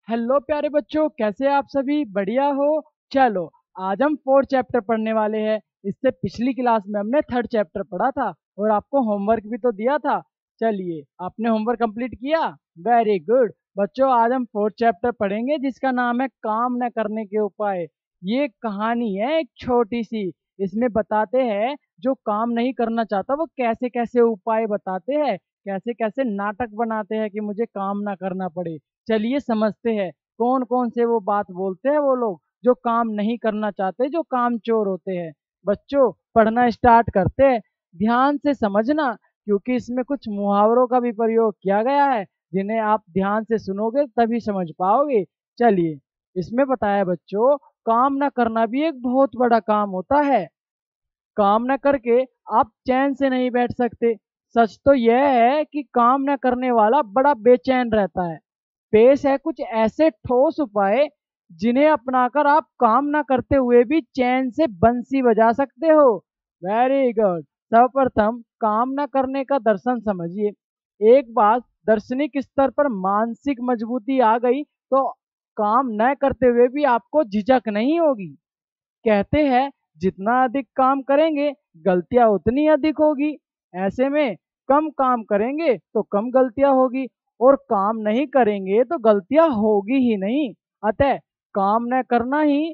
Hello प्यारे बच्चों, कैसे आप सभी? बढ़िया हो? चलो, आज हम फोर्थ चैप्टर पढ़ने वाले हैं। इससे पिछली क्लास में हमने थर्ड चैप्टर पढ़ा था और आपको होमवर्क भी तो दिया था। चलिए, आपने होमवर्क कंप्लीट किया? वेरी गुड बच्चों, आज हम फोर्थ चैप्टर पढ़ेंगे जिसका नाम है काम न करने के उपाय। ये कहानी है एक छोटी सी। इसमें बताते हैं जो काम नहीं करना चाहता वो कैसे कैसे उपाय बताते हैं, कैसे कैसे नाटक बनाते हैं कि मुझे काम ना करना पड़े। चलिए समझते हैं कौन कौन से वो बात बोलते हैं वो लोग जो काम नहीं करना चाहते, जो काम चोर होते हैं। बच्चों, पढ़ना स्टार्ट करते हैं। ध्यान से समझना, क्योंकि इसमें कुछ मुहावरों का भी प्रयोग किया गया है जिन्हें आप ध्यान से सुनोगे तभी समझ पाओगे। चलिए, इसमें बताया बच्चों, काम ना करना भी एक बहुत बड़ा काम होता है। काम न करके आप चैन से नहीं बैठ सकते। सच तो यह है कि काम न करने वाला बड़ा बेचैन रहता है। पेश है कुछ ऐसे ठोस उपाय जिन्हें अपनाकर आप काम न करते हुए भी चैन से बंसी बजा सकते हो। Very good. सर्वप्रथम काम न करने का दर्शन समझिए। एक बार दार्शनिक स्तर पर मानसिक मजबूती आ गई तो काम न करते हुए भी आपको झिझक नहीं होगी। कहते हैं जितना अधिक काम करेंगे गलतियां उतनी अधिक होगी। ऐसे में कम काम करेंगे तो कम गलतियां होगी और काम नहीं करेंगे तो गलतियां होगी ही नहीं। अतः काम न करना ही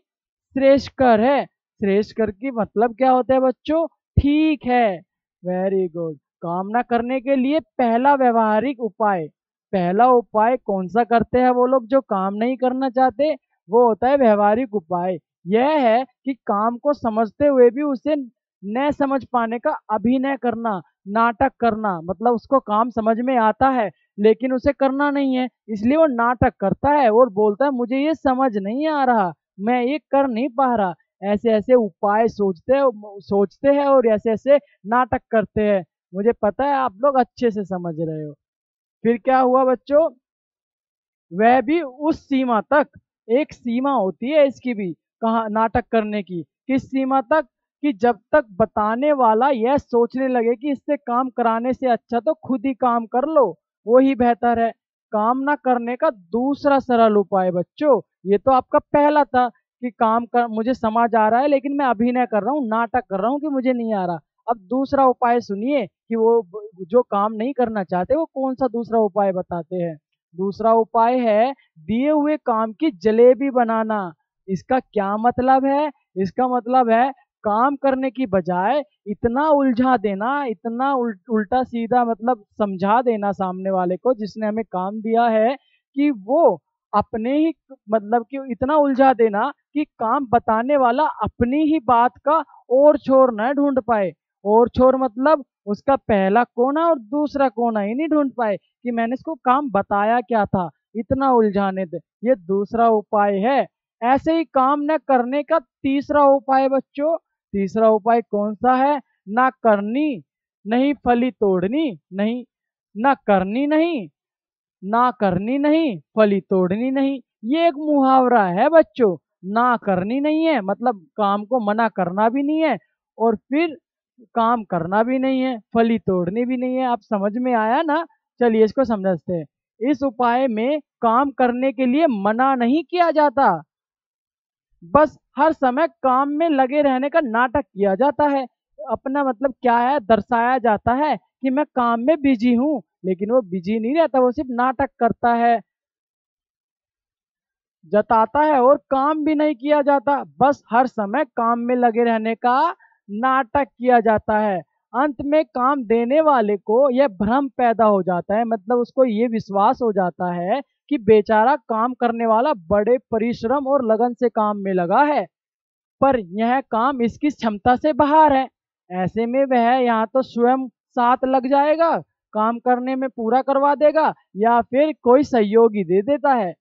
श्रेष्ठ कर है। श्रेष्ठ कर की मतलब क्या होता है बच्चों? ठीक है, वेरी गुड। काम न करने के लिए पहला व्यवहारिक उपाय, पहला उपाय कौन सा करते हैं वो लोग जो काम नहीं करना चाहते? वो होता है व्यवहारिक उपाय। यह है कि काम को समझते हुए भी उसे न समझ पाने का अभिनय करना, नाटक करना। मतलब उसको काम समझ में आता है लेकिन उसे करना नहीं है, इसलिए वो नाटक करता है और बोलता है मुझे ये समझ नहीं आ रहा, मैं ये कर नहीं पा रहा। ऐसे ऐसे उपाय सोचते हैं और ऐसे ऐसे नाटक करते हैं। मुझे पता है आप लोग अच्छे से समझ रहे हो। फिर क्या हुआ बच्चों? वह भी उस सीमा तक, एक सीमा होती है इसकी भी, कहा नाटक करने की, किस सीमा तक? कि जब तक बताने वाला यह सोचने लगे कि इससे काम कराने से अच्छा तो खुद ही काम कर लो, वो ही बेहतर है। काम ना करने का दूसरा सरल उपाय बच्चों, ये तो आपका पहला था कि काम कर मुझे समझ आ रहा है लेकिन मैं अभिनय कर रहा हूँ, नाटक कर रहा हूँ कि मुझे नहीं आ रहा। अब दूसरा उपाय सुनिए कि वो जो काम नहीं करना चाहते वो कौन सा दूसरा उपाय बताते हैं। दूसरा उपाय है दिए हुए काम की जलेबी बनाना। इसका क्या मतलब है? इसका मतलब है काम करने की बजाय इतना उलझा देना, इतना उल्टा सीधा मतलब समझा देना सामने वाले को जिसने हमें काम दिया है कि वो अपने ही मतलब कि इतना उलझा देना कि काम बताने वाला अपनी ही बात का और छोर न ढूंढ पाए। और छोर मतलब उसका पहला कोना और दूसरा कोना ही नहीं ढूंढ पाए कि मैंने इसको काम बताया क्या था, इतना उलझाने दे। ये दूसरा उपाय है। ऐसे ही काम न करने का तीसरा उपाय बच्चों, तीसरा उपाय कौन सा है? ना करनी नहीं फली तोड़नी नहीं, ना करनी नहीं, ना करनी नहीं फली तोड़नी नहीं। ये एक मुहावरा है बच्चों। ना करनी नहीं है मतलब काम को मना करना भी नहीं है और फिर काम करना भी नहीं है, फली तोड़नी भी नहीं है। आप समझ में आया ना? चलिए इसको समझते हैं। इस उपाय में काम करने के लिए मना नहीं किया जाता, बस हर समय काम में लगे रहने का नाटक किया जाता है। अपना मतलब क्या है, दर्शाया जाता है कि मैं काम में बिजी हूँ, लेकिन वो बिजी नहीं रहता, वो सिर्फ नाटक करता है, जताता है और काम भी नहीं किया जाता, बस हर समय काम में लगे रहने का नाटक किया जाता है। अंत में काम देने वाले को यह भ्रम पैदा हो जाता है, मतलब उसको ये विश्वास हो जाता है कि बेचारा काम करने वाला बड़े परिश्रम और लगन से काम में लगा है, पर यह काम इसकी क्षमता से बाहर है। ऐसे में वह यहाँ तो स्वयं साथ लग जाएगा, काम करने में पूरा करवा देगा, या फिर कोई सहयोगी दे देता है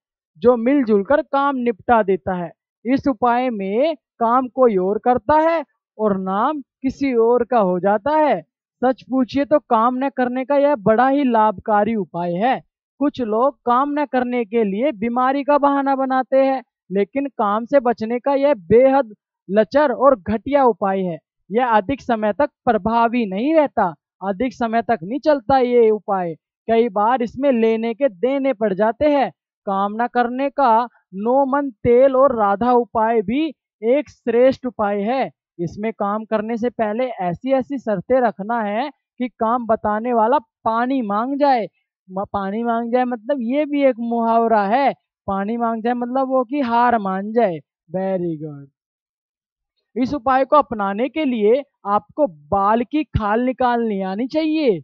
जो मिलजुल कर काम निपटा देता है। इस उपाय में काम कोई और करता है और नाम किसी और का हो जाता है। सच पूछिए तो काम न करने का यह बड़ा ही लाभकारी उपाय है। कुछ लोग काम न करने के लिए बीमारी का बहाना बनाते हैं, लेकिन काम से बचने का यह बेहद लचर और घटिया उपाय है। यह अधिक समय तक प्रभावी नहीं रहता, अधिक समय तक नहीं चलता ये उपाय। कई बार इसमें लेने के देने पड़ जाते हैं। काम न करने का नो मन तेल और राधा उपाय भी एक श्रेष्ठ उपाय है। इसमें काम करने से पहले ऐसी ऐसी शर्तें रखना है कि काम बताने वाला पानी मांग जाए। पानी मांग जाए मतलब ये भी एक मुहावरा है। पानी मांग जाए मतलब वो कि हार मान जाए। Very good. इस उपाय को अपनाने के लिए आपको बाल की खाल निकालनी आनी चाहिए।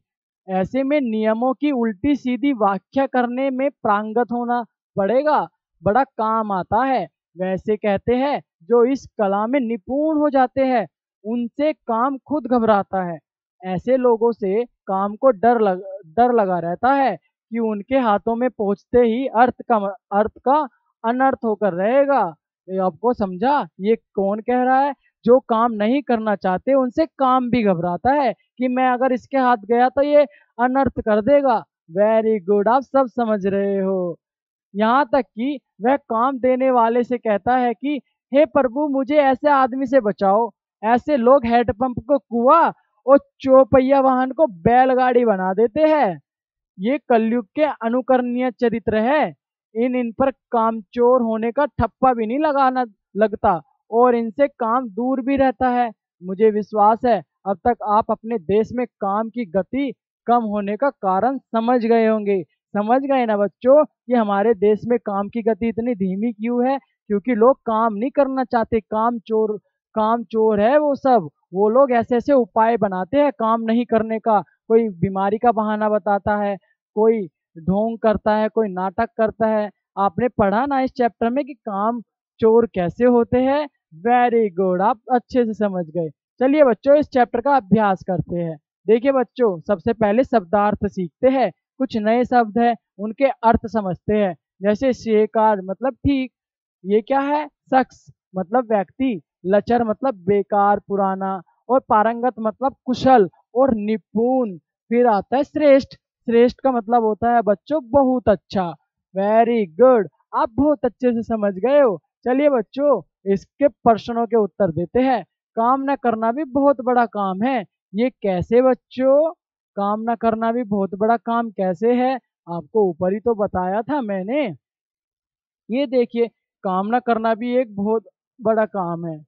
ऐसे में नियमों की उल्टी सीधी व्याख्या करने में प्रांगत होना पड़ेगा, बड़ा काम आता है। वैसे कहते हैं जो इस कला में निपुण हो जाते हैं उनसे काम खुद घबराता है। ऐसे लोगों से काम को डर लगा रहता है कि उनके हाथों में पहुंचते ही अर्थ का अनर्थ होकर रहेगा। ये आपको समझा? ये कौन कह रहा है? जो काम नहीं करना चाहते उनसे काम भी घबराता है कि मैं अगर इसके हाथ गया तो ये अनर्थ कर देगा। वेरी गुड, आप सब समझ रहे हो। यहाँ तक कि वह काम देने वाले से कहता है कि हे प्रभु मुझे ऐसे आदमी से बचाओ। ऐसे लोग हैंडपंप को कुआं और चौपहिया वाहन को बैलगाड़ी बना देते हैं। ये कलयुग के अनुकरणीय चरित्र है। इन पर कामचोर होने का ठप्पा भी नहीं लगाना लगता और इनसे काम दूर भी रहता है। मुझे विश्वास है अब तक आप अपने देश में काम की गति कम होने का कारण समझ गए होंगे। समझ गए ना बच्चों कि हमारे देश में काम की गति इतनी धीमी क्यों है? क्योंकि लोग काम नहीं करना चाहते। काम चोर है वो सब। वो लोग ऐसे ऐसे उपाय बनाते हैं काम नहीं करने का। कोई बीमारी का बहाना बताता है, कोई ढोंग करता है, कोई नाटक करता है। आपने पढ़ा ना इस चैप्टर में कि काम चोर कैसे होते हैं। वेरी गुड, आप अच्छे से समझ गए। चलिए बच्चों इस चैप्टर का अभ्यास करते हैं। देखिए बच्चों सबसे पहले शब्दार्थ सीखते हैं। कुछ नए शब्द है उनके अर्थ समझते हैं। जैसे शेकार मतलब ठीक, ये क्या है? शख्स मतलब व्यक्ति, लचर मतलब बेकार पुराना, और पारंगत मतलब कुशल और निपुण। फिर आता है श्रेष्ठ। श्रेष्ठ का मतलब होता है बच्चों बहुत अच्छा। वेरी गुड, आप बहुत अच्छे से समझ गए हो। चलिए बच्चों इसके प्रश्नों के उत्तर देते हैं। काम न करना भी बहुत बड़ा काम है। ये कैसे बच्चों? काम न करना भी बहुत बड़ा काम कैसे है? आपको ऊपर ही तो बताया था मैंने। ये देखिए काम न करना भी एक बहुत बड़ा काम है।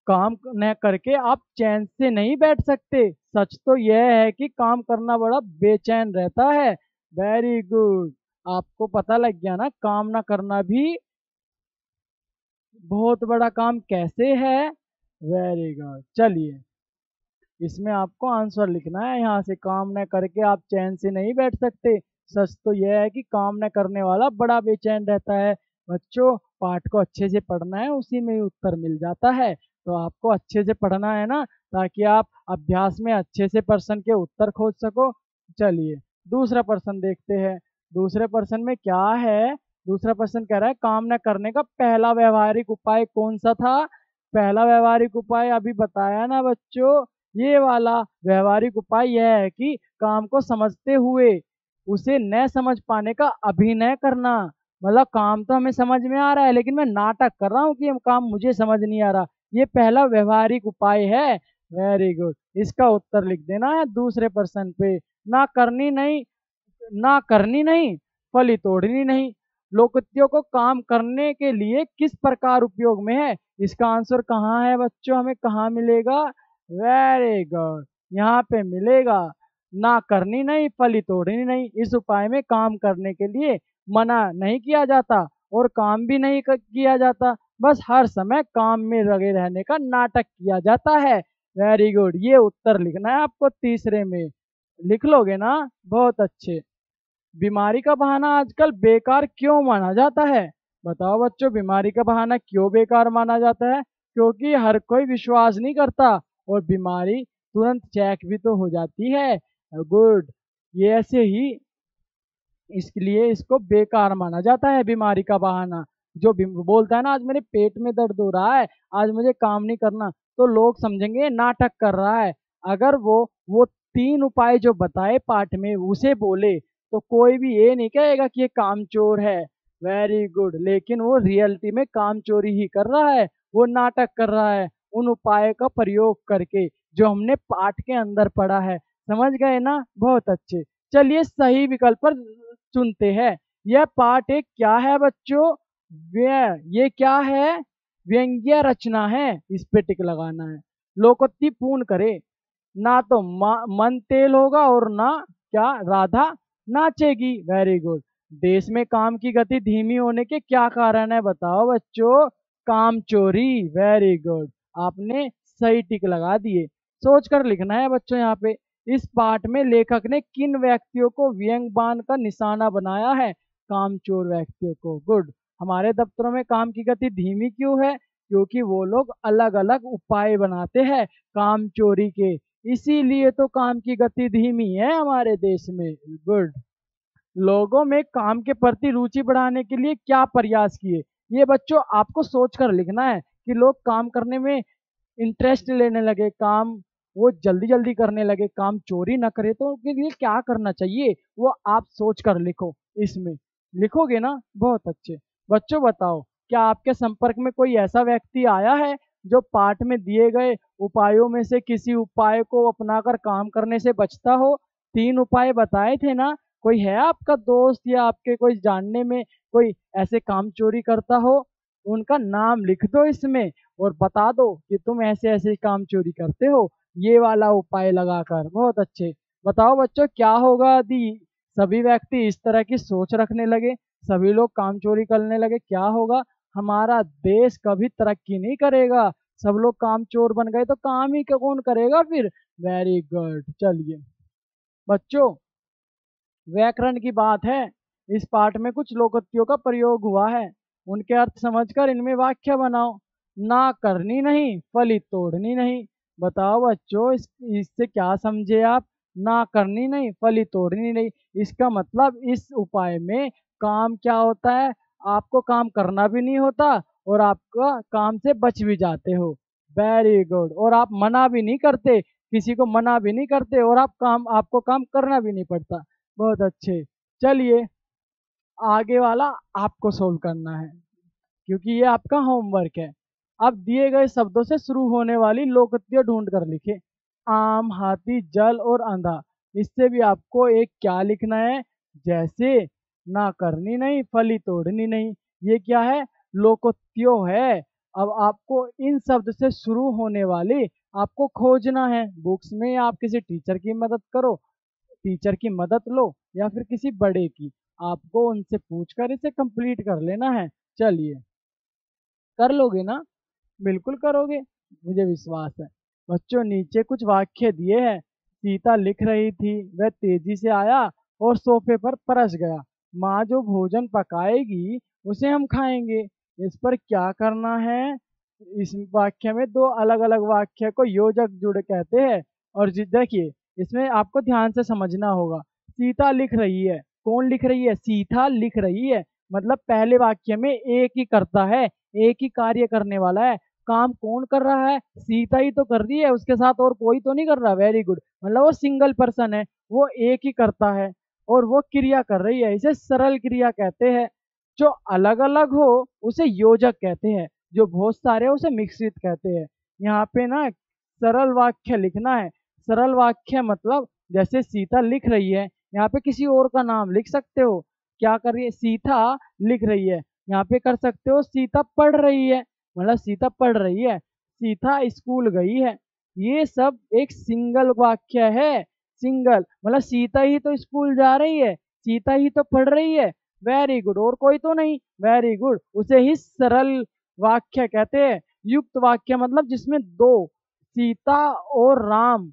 काम न करके आप चैन से नहीं बैठ सकते। सच तो यह है कि काम करना बड़ा बेचैन रहता है। वेरी गुड, आपको पता लग गया ना काम ना करना भी बहुत बड़ा काम कैसे है। वेरी गुड, चलिए इसमें आपको आंसर लिखना है। यहाँ से काम न करके आप चैन से नहीं बैठ सकते। सच तो यह है कि काम न करने वाला बड़ा बेचैन रहता है। बच्चों पाठ को अच्छे से पढ़ना है, उसी में ही उत्तर मिल जाता है। तो आपको अच्छे से पढ़ना है ना, ताकि आप अभ्यास में अच्छे से प्रश्न के उत्तर खोज सको। चलिए दूसरा प्रश्न देखते हैं। दूसरे प्रश्न में क्या है? दूसरा प्रश्न कह रहा है काम न करने का पहला व्यवहारिक उपाय कौन सा था? पहला व्यवहारिक उपाय अभी बताया ना बच्चों। ये वाला व्यवहारिक उपाय यह है कि काम को समझते हुए उसे न समझ पाने का अभिनय करना। मतलब काम तो हमें समझ में आ रहा है लेकिन मैं नाटक कर रहा हूँ कि काम मुझे समझ नहीं आ रहा। ये पहला व्यवहारिक उपाय है। वेरी गुड, इसका उत्तर लिख देना है दूसरे प्रश्न पे। ना करनी नहीं, ना करनी नहीं, फली तोड़नी नहीं। लोकोक्तियों को काम करने के लिए किस प्रकार उपयोग में है? इसका आंसर कहाँ है बच्चों? हमें कहाँ मिलेगा? वेरी गुड, यहाँ पे मिलेगा। ना करनी नहीं, फली तोड़नी नहीं। इस उपाय में काम करने के लिए मना नहीं किया जाता और काम भी नहीं किया जाता। बस हर समय काम में लगे रहने का नाटक किया जाता है। वेरी गुड, ये उत्तर लिखना है आपको तीसरे में। लिख लोगे ना? बहुत अच्छे। बीमारी का बहाना आजकल बेकार क्यों माना जाता है? बताओ बच्चों बीमारी का बहाना क्यों बेकार माना जाता है? क्योंकि हर कोई विश्वास नहीं करता और बीमारी तुरंत चेक भी तो हो जाती है। गुड, ये ऐसे ही इसलिए इसको बेकार माना जाता है बीमारी का बहाना। जो बोलता है ना आज मेरे पेट में दर्द हो रहा है, आज मुझे काम नहीं करना, तो लोग समझेंगे नाटक कर रहा है। अगर वो तीन उपाय जो बताए पाठ में उसे बोले तो कोई भी ये नहीं कहेगा कि ये कामचोर है। वेरी गुड, लेकिन वो रियलिटी में कामचोरी ही कर रहा है, वो नाटक कर रहा है उन उपाय का प्रयोग करके जो हमने पाठ के अंदर पढ़ा है। समझ गए ना? बहुत अच्छे। चलिए सही विकल्प पर चुनते हैं। यह पाठ एक क्या है बच्चों? ये क्या है? व्यंग्य रचना है, इस पे टिक लगाना है। लोकोक्ति पूर्ण करे। ना तो मन तेल होगा और ना क्या राधा नाचेगी। Very good. देश में काम की गति धीमी होने के क्या कारण है बताओ बच्चों? काम चोरी। वेरी गुड, आपने सही टिक लगा दिए। सोच कर लिखना है बच्चों यहाँ पे। इस पाठ में लेखक ने किन व्यक्तियों को व्यंग बाण का निशाना बनाया है? कामचोर व्यक्तियों को। गुड। हमारे दफ्तरों में काम की गति धीमी क्यों है? क्योंकि वो लोग अलग अलग उपाय बनाते हैं काम चोरी के, इसीलिए तो काम की गति धीमी है हमारे देश में। गुड। लोगों में काम के प्रति रुचि बढ़ाने के लिए क्या प्रयास किए? ये बच्चों आपको सोचकर लिखना है कि लोग काम करने में इंटरेस्ट लेने लगे, काम वो जल्दी जल्दी करने लगे, काम चोरी ना करे, तो उनके लिए क्या करना चाहिए वो आप सोच कर लिखो। इसमें लिखोगे ना, बहुत अच्छे। बच्चों बताओ, क्या आपके संपर्क में कोई ऐसा व्यक्ति आया है जो पाठ में दिए गए उपायों में से किसी उपाय को अपनाकर काम करने से बचता हो? 3 उपाय बताए थे ना। कोई है आपका दोस्त या आपके कोई जानने में कोई ऐसे काम चोरी करता हो? उनका नाम लिख दो इसमें और बता दो कि तुम ऐसे ऐसे काम चोरी करते हो, ये वाला उपाय लगाकर। बहुत अच्छे। बताओ बच्चों, क्या होगा यदि सभी व्यक्ति इस तरह की सोच रखने लगे, सभी लोग काम चोरी करने लगे? क्या होगा? हमारा देश कभी तरक्की नहीं करेगा। सब लोग काम चोर बन गए तो काम ही कौन करेगा फिर? Very good. चलिए बच्चों, व्याकरण की बात है। इस पाठ में कुछ लोकोक्तियों का प्रयोग हुआ है, उनके अर्थ समझकर इनमें वाक्य बनाओ। ना करनी नहीं, फली तोड़नी नहीं। बताओ बच्चों, इससे क्या समझे आप? ना करनी नहीं, फली तोड़नी नहीं, इसका मतलब इस उपाय में काम क्या होता है? आपको काम करना भी नहीं होता और आपका काम से बच भी जाते हो। Very good. और आप मना भी नहीं करते, किसी को मना भी नहीं करते और आपको काम करना भी नहीं पड़ता। बहुत अच्छे। चलिए आगे वाला आपको सोल्व करना है, क्योंकि ये आपका होमवर्क है। अब दिए गए शब्दों से शुरू होने वाली लोकोक्तियां ढूंढ कर लिखे। आम, हाथी, जल और अंधा। इससे भी आपको एक क्या लिखना है? जैसे ना करनी नहीं, फली तोड़नी नहीं, ये क्या है? लोकोक्तियों है। अब आपको इन शब्द से शुरू होने वाली आपको खोजना है बुक्स में, या आप किसी टीचर की मदद करो, टीचर की मदद लो, या फिर किसी बड़े की। आपको उनसे पूछकर इसे कंप्लीट कर लेना है। चलिए, कर लोगे ना? बिल्कुल करोगे, मुझे विश्वास है। बच्चों नीचे कुछ वाक्य दिए हैं। सीता लिख रही थी, वह तेजी से आया और सोफे पर परस गया। माँ जो भोजन पकाएगी उसे हम खाएंगे। इस पर क्या करना है? इस वाक्य में दो अलग अलग वाक्य को योजक जुड़ कहते हैं। और देखिए, इसमें आपको ध्यान से समझना होगा। सीता लिख रही है, कौन लिख रही है? सीता लिख रही है, मतलब पहले वाक्य में एक ही करता है, एक ही कार्य करने वाला है। काम कौन कर रहा है? सीता ही तो कर रही है, उसके साथ और कोई तो नहीं कर रहा। वेरी गुड, मतलब वो सिंगल पर्सन है, वो एक ही करता है और वो क्रिया कर रही है, इसे सरल क्रिया कहते हैं। जो अलग अलग हो उसे योजक कहते हैं, जो बहुत सारे हो उसे मिश्रित कहते हैं। यहाँ पे ना सरल वाक्य लिखना है। सरल वाक्य मतलब जैसे सीता लिख रही है, यहाँ पे किसी और का नाम लिख सकते हो। क्या कर रही है? सीता लिख रही है, यहाँ पे कर सकते हो सीता पढ़ रही है, मतलब सीता पढ़ रही है, सीता स्कूल गई है। ये सब एक सिंगल वाक्य है। सिंगल मतलब सीता ही तो स्कूल जा रही है, सीता ही तो पढ़ रही है। वेरी गुड, और कोई तो नहीं। वेरी गुड, उसे ही सरल वाक्य कहते हैं। युक्त वाक्य मतलब जिसमें दो, सीता और राम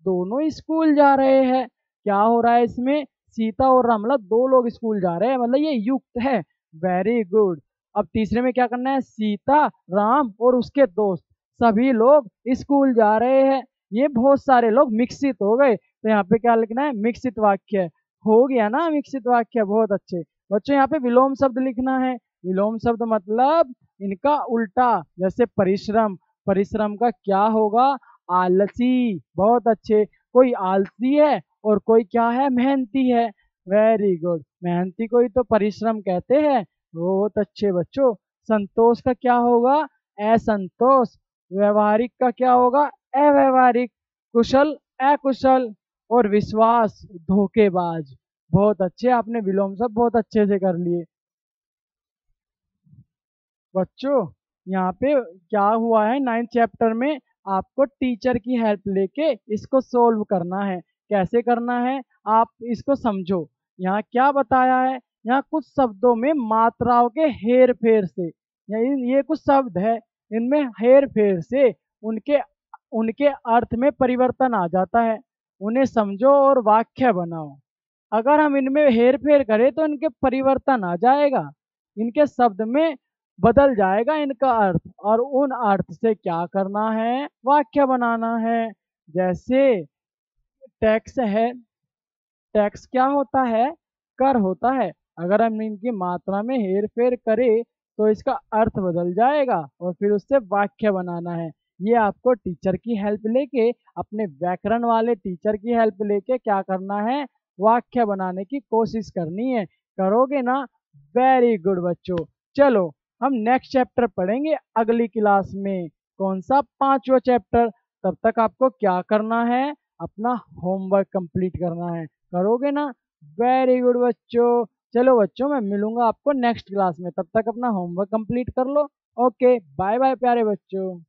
दोनों स्कूल जा रहे हैं। क्या हो रहा है इसमें? सीता और राम मतलब दो लोग स्कूल जा रहे हैं, मतलब ये युक्त है। Very good. अब तीसरे में क्या करना है? सीता, राम और उसके दोस्त सभी लोग स्कूल जा रहे हैं। ये बहुत सारे लोग मिश्रित हो गए, तो यहाँ पे क्या लिखना है? मिश्रित वाक्य। हो गया ना मिश्रित वाक्य? बहुत अच्छे। बच्चों यहाँ पे विलोम शब्द लिखना है। विलोम शब्द मतलब इनका उल्टा, जैसे परिश्रम। परिश्रम का क्या होगा? आलसी। बहुत अच्छे। कोई आलसी है और कोई क्या है? मेहनती है। वेरी गुड, मेहनती को ही तो परिश्रम कहते हैं। बहुत अच्छे बच्चों। संतोष का क्या होगा? असंतोष। व्यवहारिक का क्या होगा? अव्यवहारिक। कुशल, अकुशल। और विश्वास धोखेबाज। बहुत अच्छे, आपने विलोम शब्द बहुत अच्छे से कर लिए। बच्चों यहाँ पे क्या हुआ है, 9th चैप्टर में आपको टीचर की हेल्प लेके इसको सोल्व करना है। कैसे करना है आप इसको समझो। यहाँ क्या बताया है, यहाँ कुछ शब्दों में मात्राओं के हेर फेर से, ये कुछ शब्द है, इनमें हेर फेर से उनके उनके अर्थ में परिवर्तन आ जाता है। उन्हें समझो और वाक्य बनाओ। अगर हम इनमें हेर फेर करें तो इनके परिवर्तन आ जाएगा, इनके शब्द में बदल जाएगा इनका अर्थ, और उन अर्थ से क्या करना है, वाक्य बनाना है। जैसे टैक्स है, टैक्स क्या होता है, कर होता है। अगर हम इनकी मात्रा में हेर फेर करें तो इसका अर्थ बदल जाएगा और फिर उससे वाक्य बनाना है। ये आपको टीचर की हेल्प लेके, अपने व्याकरण वाले टीचर की हेल्प लेके क्या करना है, वाक्य बनाने की कोशिश करनी है। करोगे ना, वेरी गुड बच्चों। चलो हम नेक्स्ट चैप्टर पढ़ेंगे अगली क्लास में। कौन सा, 5वां चैप्टर। तब तक आपको क्या करना है, अपना होमवर्क कंप्लीट करना है। करोगे ना, वेरी गुड बच्चों। चलो बच्चों, मैं मिलूंगा आपको नेक्स्ट क्लास में, तब तक अपना होमवर्क कंप्लीट कर लो। ओके, बाय बाय प्यारे बच्चों।